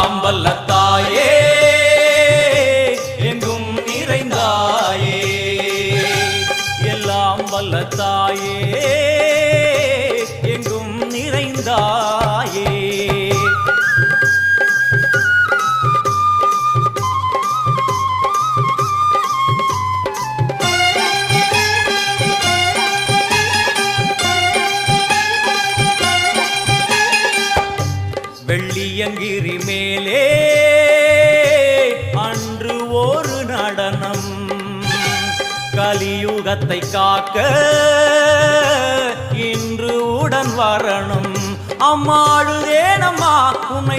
எல்லாம் வல்ல தாயே எங்கும் நிறைந்தாயே, எல்லாம் வல்ல தாயே எங்கும் நிறைந்தாயே. வெள்ளியங்கிரி மேலே அன்று ஒரு நடனம், கலியுகத்தை காக்க இன்று உடன் வரணும். அம்மாளுதேனம்மா உன்னை